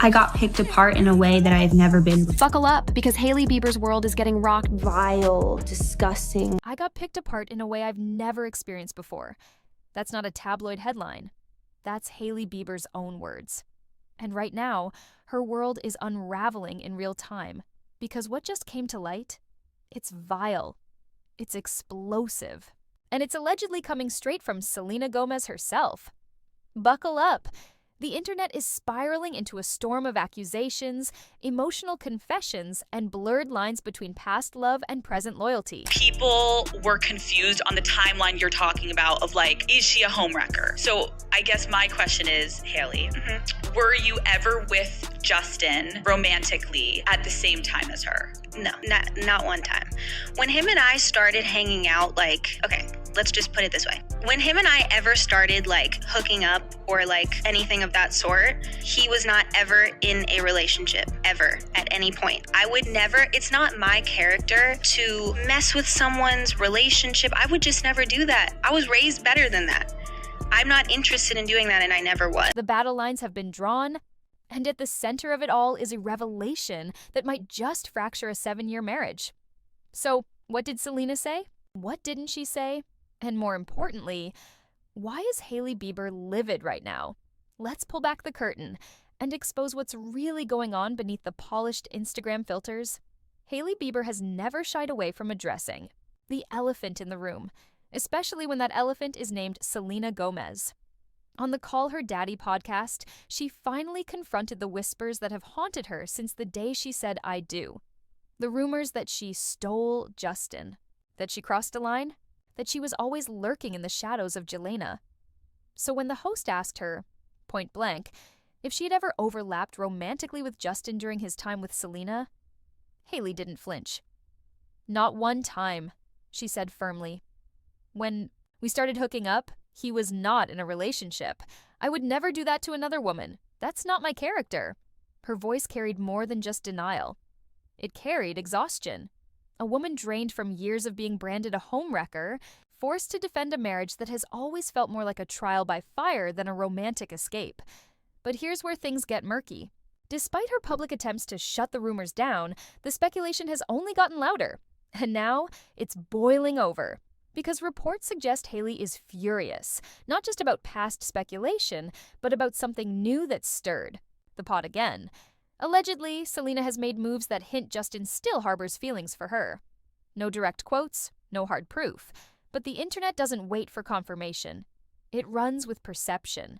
I got picked apart in a way that I've never been before. Buckle up, because Hailey Bieber's world is getting rocked. Vile, disgusting. I got picked apart in a way I've never experienced before. That's not a tabloid headline. That's Hailey Bieber's own words. And right now, her world is unraveling in real time. Because what just came to light? It's vile. It's explosive. And it's allegedly coming straight from Selena Gomez herself. Buckle up. The internet is spiraling into a storm of accusations, emotional confessions, and blurred lines between past love and present loyalty. People were confused on the timeline you're talking about of like, is she a homewrecker? So I guess my question is, Hailey, were you ever with Justin romantically at the same time as her? No, not one time. When him and I started hanging out, like, okay, let's just put it this way. When him and I ever started like hooking up or like anything of that sort, he was not ever in a relationship, ever, at any point. I would never, it's not my character to mess with someone's relationship. I would just never do that. I was raised better than that. I'm not interested in doing that, and I never was. The battle lines have been drawn, and at the center of it all is a revelation that might just fracture a 7-year marriage. So, what did Selena say? What didn't she say? And more importantly, why is Hailey Bieber livid right now? Let's pull back the curtain and expose what's really going on beneath the polished Instagram filters. Hailey Bieber has never shied away from addressing the elephant in the room, especially when that elephant is named Selena Gomez. On the Call Her Daddy podcast, she finally confronted the whispers that have haunted her since the day she said "I do." The rumors that she stole Justin, that she crossed a line, that she was always lurking in the shadows of Jelena. So when the host asked her, point blank, if she had ever overlapped romantically with Justin during his time with Selena, Hailey didn't flinch. "Not one time," she said firmly. "When we started hooking up, he was not in a relationship. I would never do that to another woman. That's not my character." Her voice carried more than just denial. It carried exhaustion. A woman drained from years of being branded a homewrecker, forced to defend a marriage that has always felt more like a trial by fire than a romantic escape. But here's where things get murky. Despite her public attempts to shut the rumors down, the speculation has only gotten louder. And now, it's boiling over. Because reports suggest Hailey is furious, not just about past speculation, but about something new that's stirred the pot again. Allegedly, Selena has made moves that hint Justin still harbors feelings for her. No direct quotes, no hard proof. But the internet doesn't wait for confirmation. It runs with perception.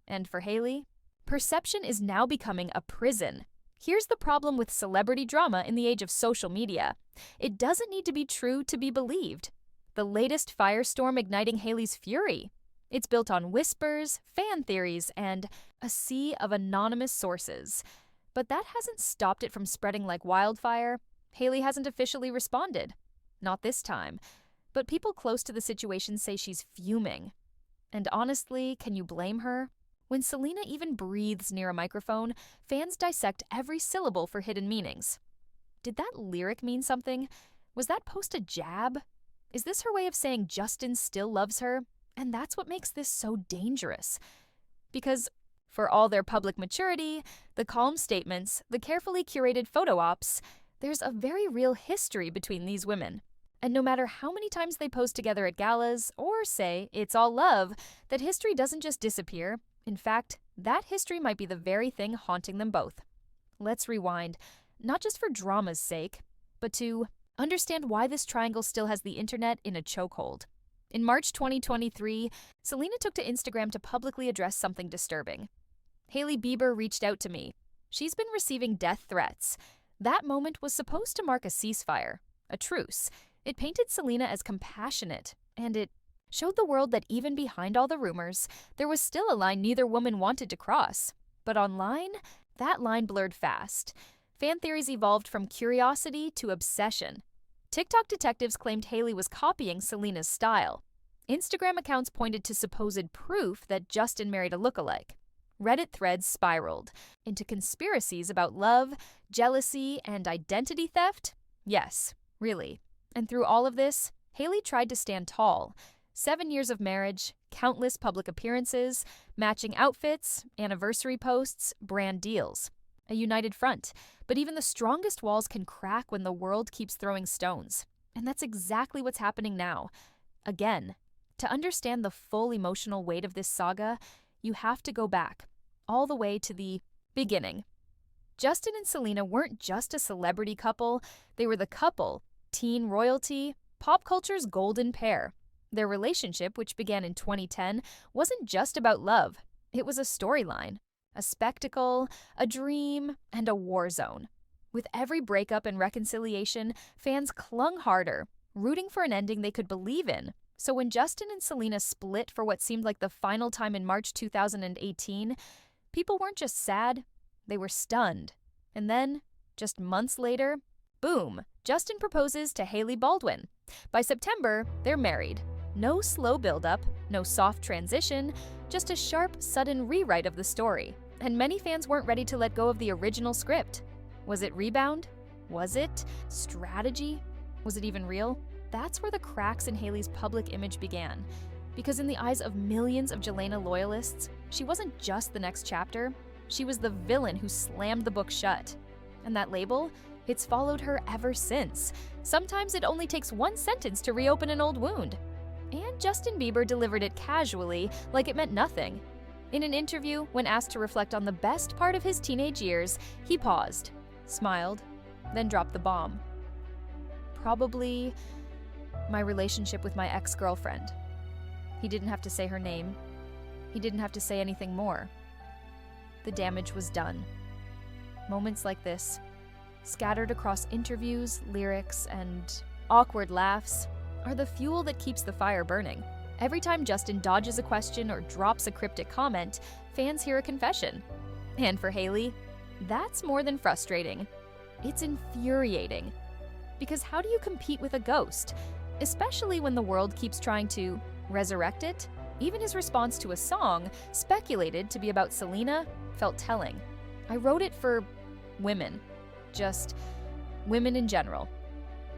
And for Hailey, perception is now becoming a prison. Here's the problem with celebrity drama in the age of social media. It doesn't need to be true to be believed. The latest firestorm igniting Hailey's fury. It's built on whispers, fan theories, and a sea of anonymous sources. But that hasn't stopped it from spreading like wildfire. Hailey hasn't officially responded. Not this time. But people close to the situation say she's fuming. And honestly, can you blame her? When Selena even breathes near a microphone, fans dissect every syllable for hidden meanings. Did that lyric mean something? Was that post a jab? Is this her way of saying Justin still loves her? And that's what makes this so dangerous. Because for all their public maturity, the calm statements, the carefully curated photo ops, there's a very real history between these women. And no matter how many times they pose together at galas or say it's all love, that history doesn't just disappear. In fact, that history might be the very thing haunting them both. Let's rewind, not just for drama's sake, but to understand why this triangle still has the internet in a chokehold. In March 2023, Selena took to Instagram to publicly address something disturbing. Hailey Bieber reached out to me. She's been receiving death threats. That moment was supposed to mark a ceasefire, a truce. It painted Selena as compassionate, and it showed the world that even behind all the rumors, there was still a line neither woman wanted to cross. But online, that line blurred fast. Fan theories evolved from curiosity to obsession. TikTok detectives claimed Hailey was copying Selena's style. Instagram accounts pointed to supposed proof that Justin married a lookalike. Reddit threads spiraled into conspiracies about love, jealousy, and identity theft. Yes, really. And through all of this, Hailey tried to stand tall. 7 years of marriage, countless public appearances, matching outfits, anniversary posts, brand deals. a united front. But even the strongest walls can crack when the world keeps throwing stones. And that's exactly what's happening now. Again, to understand the full emotional weight of this saga, you have to go back, all the way to the beginning. Justin and Selena weren't just a celebrity couple, they were the couple, teen royalty, pop culture's golden pair. Their relationship, which began in 2010, wasn't just about love. It was a storyline, a spectacle, a dream, and a war zone. With every breakup and reconciliation, fans clung harder, rooting for an ending they could believe in. So when Justin and Selena split for what seemed like the final time in March 2018, people weren't just sad, they were stunned. And then, just months later, boom, Justin proposes to Hailey Baldwin. By September, they're married. No slow build-up, no soft transition, just a sharp, sudden rewrite of the story. And many fans weren't ready to let go of the original script. Was it rebound? Was it strategy? Was it even real? That's where the cracks in Hailey's public image began. Because in the eyes of millions of Jelena loyalists, she wasn't just the next chapter, she was the villain who slammed the book shut. And that label, it's followed her ever since. Sometimes it only takes one sentence to reopen an old wound. And Justin Bieber delivered it casually, like it meant nothing. In an interview, when asked to reflect on the best part of his teenage years, he paused, smiled, then dropped the bomb. Probably my relationship with my ex-girlfriend. He didn't have to say her name. He didn't have to say anything more. The damage was done. Moments like this, scattered across interviews, lyrics, and awkward laughs, are the fuel that keeps the fire burning. Every time Justin dodges a question or drops a cryptic comment, fans hear a confession. And for Hailey, that's more than frustrating. It's infuriating. Because how do you compete with a ghost? Especially when the world keeps trying to resurrect it? Even his response to a song, speculated to be about Selena, felt telling. I wrote it for women. Just women in general.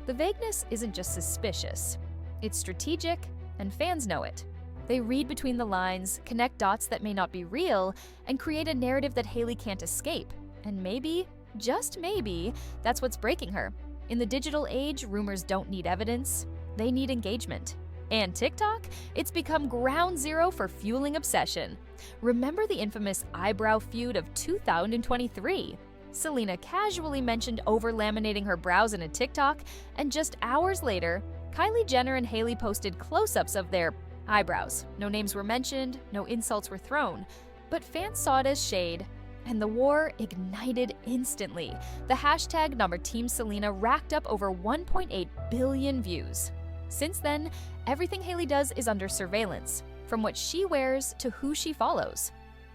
The vagueness isn't just suspicious. It's strategic, and fans know it. They read between the lines, connect dots that may not be real, and create a narrative that Hailey can't escape. And maybe, just maybe, that's what's breaking her. In the digital age, rumors don't need evidence. They need engagement. And TikTok? It's become ground zero for fueling obsession. Remember the infamous eyebrow feud of 2023? Selena casually mentioned over-laminating her brows in a TikTok, and just hours later, Kylie Jenner and Hailey posted close-ups of their eyebrows. No names were mentioned, no insults were thrown, but fans saw it as shade, and the war ignited instantly. The hashtag #TeamSelena racked up over 1.8 billion views. Since then, everything Hailey does is under surveillance, from what she wears to who she follows.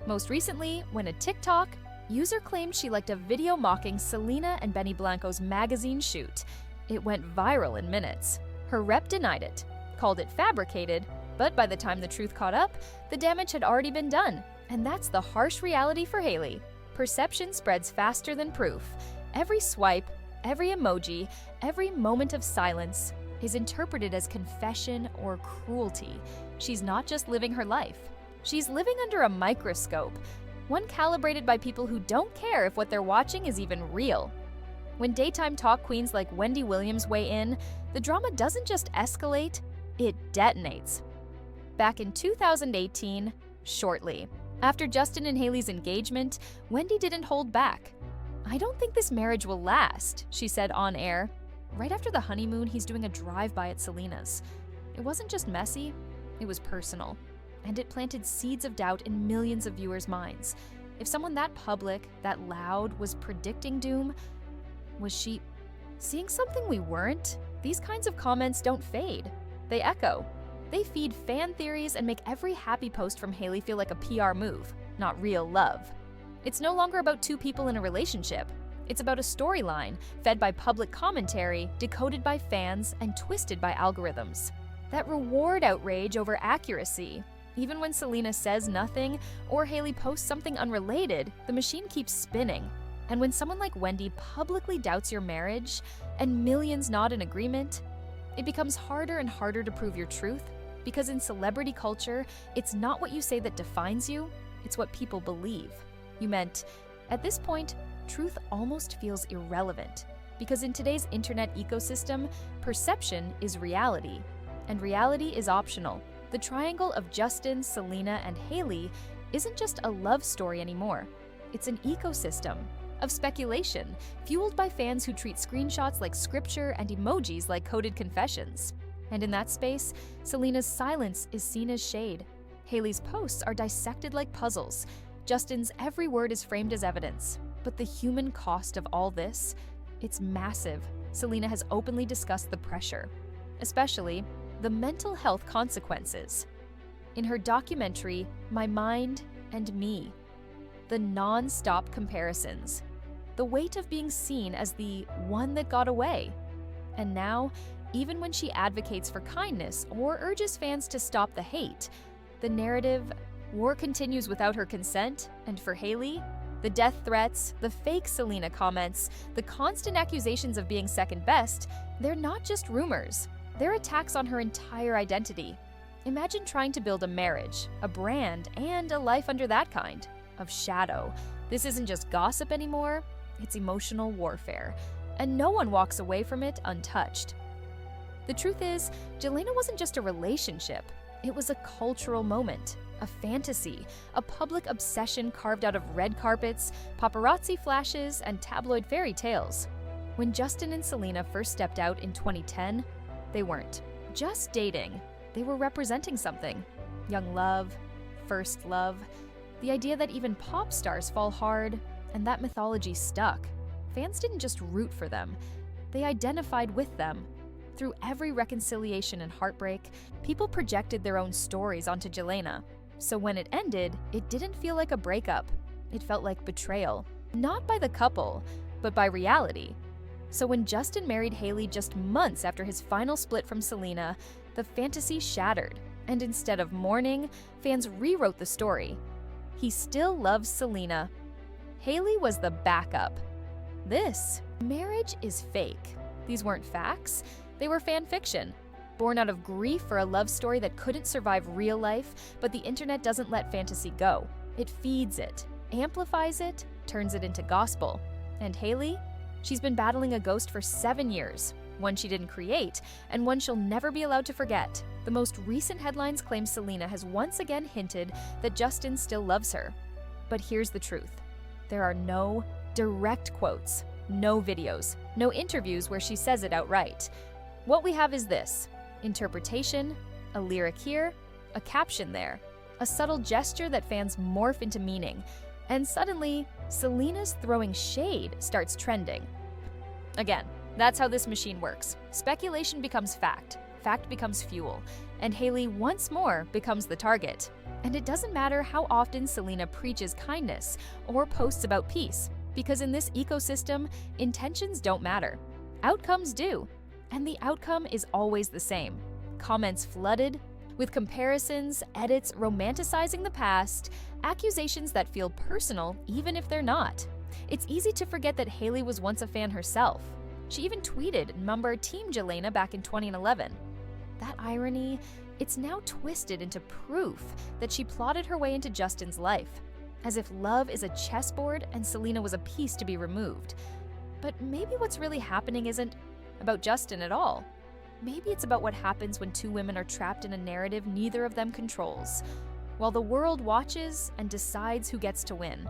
Most recently, when a TikTok user claimed she liked a video mocking Selena and Benny Blanco's magazine shoot. It went viral in minutes. Her rep denied it, called it fabricated, but by the time the truth caught up, the damage had already been done. And that's the harsh reality for Hailey. Perception spreads faster than proof. Every swipe, every emoji, every moment of silence is interpreted as confession or cruelty. She's not just living her life. She's living under a microscope, one calibrated by people who don't care if what they're watching is even real. When daytime talk queens like Wendy Williams weigh in, the drama doesn't just escalate, it detonates. Back in 2018, shortly after Justin and Hailey's engagement, Wendy didn't hold back. "I don't think this marriage will last," she said on air. Right after the honeymoon, he's doing a drive-by at Selena's. It wasn't just messy, it was personal. And it planted seeds of doubt in millions of viewers' minds. If someone that public, that loud, was predicting doom, was she seeing something we weren't? These kinds of comments don't fade. They echo. They feed fan theories and make every happy post from Hailey feel like a PR move, not real love. It's no longer about two people in a relationship. It's about a storyline, fed by public commentary, decoded by fans, and twisted by algorithms that reward outrage over accuracy. Even when Selena says nothing or Hailey posts something unrelated, the machine keeps spinning. And when someone like Wendy publicly doubts your marriage and millions nod in agreement, it becomes harder and harder to prove your truth, because in celebrity culture, it's not what you say that defines you, it's what people believe. You meant, at this point, truth almost feels irrelevant. Because in today's internet ecosystem, perception is reality, and reality is optional. The triangle of Justin, Selena, and Hailey isn't just a love story anymore. It's an ecosystem of speculation, fueled by fans who treat screenshots like scripture and emojis like coded confessions. And in that space, Selena's silence is seen as shade. Hailey's posts are dissected like puzzles. Justin's every word is framed as evidence. But the human cost of all this, it's massive. Selena has openly discussed the pressure, especially the mental health consequences. In her documentary, My Mind and Me, the non-stop comparisons, the weight of being seen as the one that got away. And now, even when she advocates for kindness or urges fans to stop the hate, the narrative, war continues without her consent, and for Hailey, the death threats, the fake Selena comments, the constant accusations of being second best, they're not just rumors. They're attacks on her entire identity. Imagine trying to build a marriage, a brand, and a life under that kind of shadow. This isn't just gossip anymore, it's emotional warfare, and no one walks away from it untouched. The truth is, Jelena wasn't just a relationship, it was a cultural moment, a fantasy, a public obsession carved out of red carpets, paparazzi flashes, and tabloid fairy tales. When Justin and Selena first stepped out in 2010, they weren't just dating, they were representing something. Young love, first love, the idea that even pop stars fall hard, and that mythology stuck. Fans didn't just root for them, they identified with them. Through every reconciliation and heartbreak, people projected their own stories onto Jelena. So when it ended, it didn't feel like a breakup. It felt like betrayal. Not by the couple, but by reality. So when Justin married Hailey just months after his final split from Selena, the fantasy shattered. And instead of mourning, fans rewrote the story. He still loves Selena. Hailey was the backup. This marriage is fake. These weren't facts. They were fan fiction, born out of grief for a love story that couldn't survive real life, but the internet doesn't let fantasy go. It feeds it, amplifies it, turns it into gospel. And Hailey? She's been battling a ghost for 7 years, one she didn't create, and one she'll never be allowed to forget. The most recent headlines claim Selena has once again hinted that Justin still loves her. But here's the truth. There are no direct quotes, no videos, no interviews where she says it outright. What we have is this: interpretation, a lyric here, a caption there, a subtle gesture that fans morph into meaning, and suddenly, Selena's throwing shade starts trending. Again, that's how this machine works. Speculation becomes fact, fact becomes fuel, and Hailey once more becomes the target. And it doesn't matter how often Selena preaches kindness or posts about peace, because in this ecosystem, intentions don't matter. Outcomes do. And the outcome is always the same. Comments flooded with comparisons, edits romanticizing the past, accusations that feel personal even if they're not. It's easy to forget that Hailey was once a fan herself. She even tweeted number Team Jelena back in 2011. That irony, it's now twisted into proof that she plotted her way into Justin's life, as if love is a chessboard and Selena was a piece to be removed. But maybe what's really happening isn't about Justin at all. Maybe it's about what happens when two women are trapped in a narrative neither of them controls, while the world watches and decides who gets to win.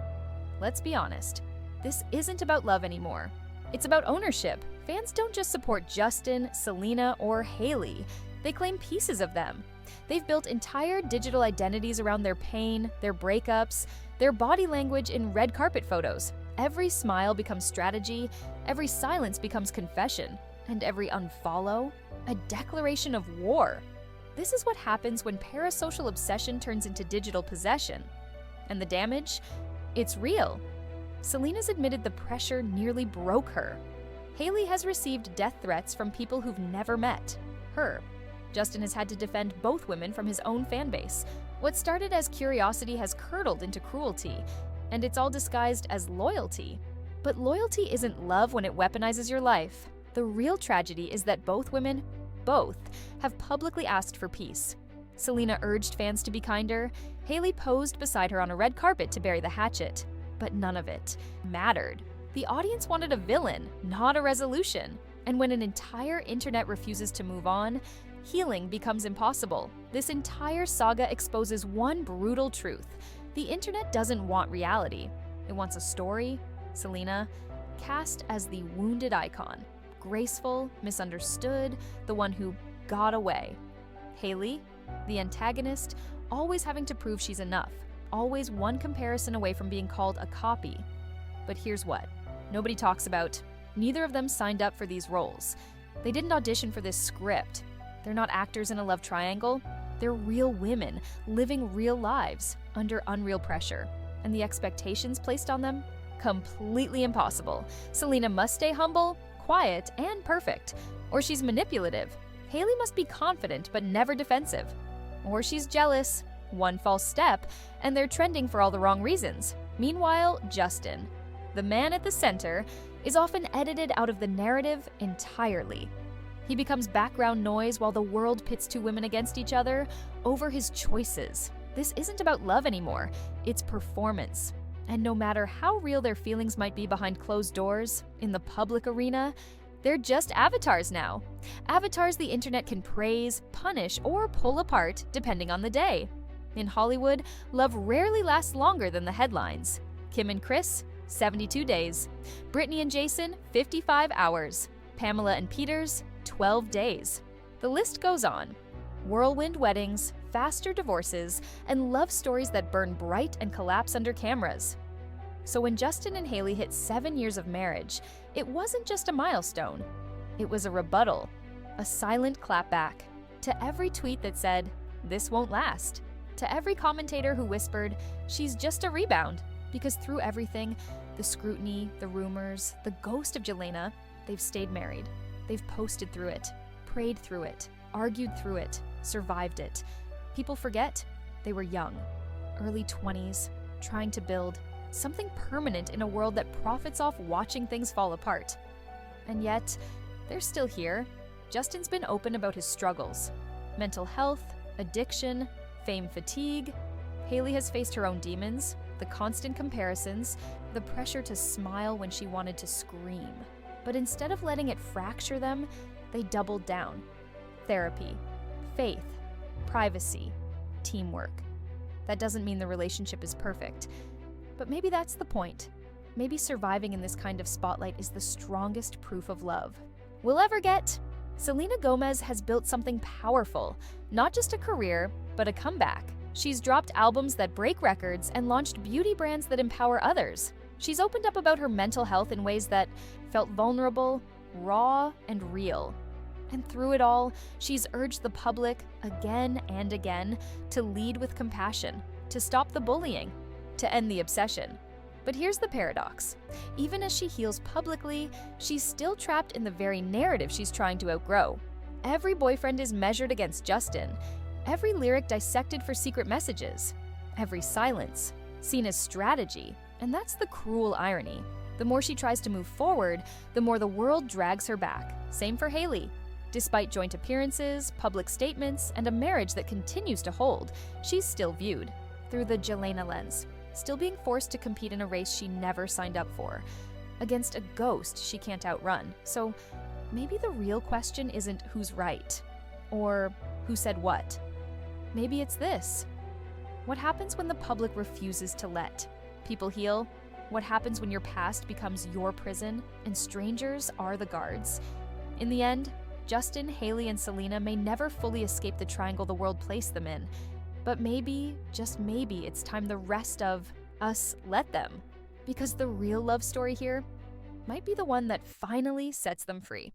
Let's be honest, this isn't about love anymore. It's about ownership. Fans don't just support Justin, Selena, or Hailey. They claim pieces of them. They've built entire digital identities around their pain, their breakups, their body language in red carpet photos. Every smile becomes strategy, every silence becomes confession, and every unfollow, a declaration of war. This is what happens when parasocial obsession turns into digital possession. And the damage? It's real. Selena's admitted the pressure nearly broke her. Hailey has received death threats from people who've never met her. Justin has had to defend both women from his own fan base. What started as curiosity has curdled into cruelty, and it's all disguised as loyalty. But loyalty isn't love when it weaponizes your life. The real tragedy is that both women, have publicly asked for peace. Selena urged fans to be kinder. Hailey posed beside her on a red carpet to bury the hatchet. But none of it mattered. The audience wanted a villain, not a resolution. And when an entire internet refuses to move on, healing becomes impossible. This entire saga exposes one brutal truth. The internet doesn't want reality. It wants a story. Selena, cast as the wounded icon, graceful, misunderstood, the one who got away. Hailey, the antagonist, always having to prove she's enough, always one comparison away from being called a copy. But here's what nobody talks about. Neither of them signed up for these roles. They didn't audition for this script. They're not actors in a love triangle. They're real women, living real lives, under unreal pressure. And the expectations placed on them? Completely impossible. Selena must stay humble, quiet, and perfect. Or she's manipulative. Hailey must be confident but never defensive. Or she's jealous. One false step, and they're trending for all the wrong reasons. Meanwhile, Justin, the man at the center, is often edited out of the narrative entirely. He becomes background noise while the world pits two women against each other over his choices. This isn't about love anymore, it's performance. And no matter how real their feelings might be behind closed doors, in the public arena, they're just avatars now. Avatars the internet can praise, punish, or pull apart depending on the day. In Hollywood, love rarely lasts longer than the headlines. Kim and Chris, 72 days. Brittany and Jason, 55 hours. Pamela and Peters, 12 days. The list goes on. Whirlwind weddings, faster divorces, and love stories that burn bright and collapse under cameras. So when Justin and Hailey hit 7 years of marriage, it wasn't just a milestone. It was a rebuttal, a silent clapback to every tweet that said, "This won't last." To every commentator who whispered, "She's just a rebound." Because through everything, the scrutiny, the rumors, the ghost of Jelena, they've stayed married. They've posted through it, prayed through it, argued through it, survived it. People forget they were young, early 20s, trying to build something permanent in a world that profits off watching things fall apart. And yet, they're still here. Justin's been open about his struggles. Mental health, addiction, fame fatigue. Hailey has faced her own demons, the constant comparisons, the pressure to smile when she wanted to scream. But instead of letting it fracture them, they doubled down. Therapy, faith, privacy, teamwork. That doesn't mean the relationship is perfect. But maybe that's the point. Maybe surviving in this kind of spotlight is the strongest proof of love we'll ever get. Selena Gomez has built something powerful, not just a career, but a comeback. She's dropped albums that break records and launched beauty brands that empower others. She's opened up about her mental health in ways that felt vulnerable, raw, and real. And through it all, she's urged the public again and again to lead with compassion, to stop the bullying, to end the obsession. But here's the paradox. Even as she heals publicly, she's still trapped in the very narrative she's trying to outgrow. Every boyfriend is measured against Justin. Every lyric dissected for secret messages. Every silence seen as strategy. And that's the cruel irony. The more she tries to move forward, the more the world drags her back. Same for Hailey. Despite joint appearances, public statements, and a marriage that continues to hold, she's still viewed through the Jelena lens, still being forced to compete in a race she never signed up for, against a ghost she can't outrun. So maybe the real question isn't who's right, or who said what. Maybe it's this. What happens when the public refuses to let people heal? What happens when your past becomes your prison and strangers are the guards? In the end, Justin, Hailey, and Selena may never fully escape the triangle the world placed them in. But maybe, just maybe, it's time the rest of us let them. Because the real love story here might be the one that finally sets them free.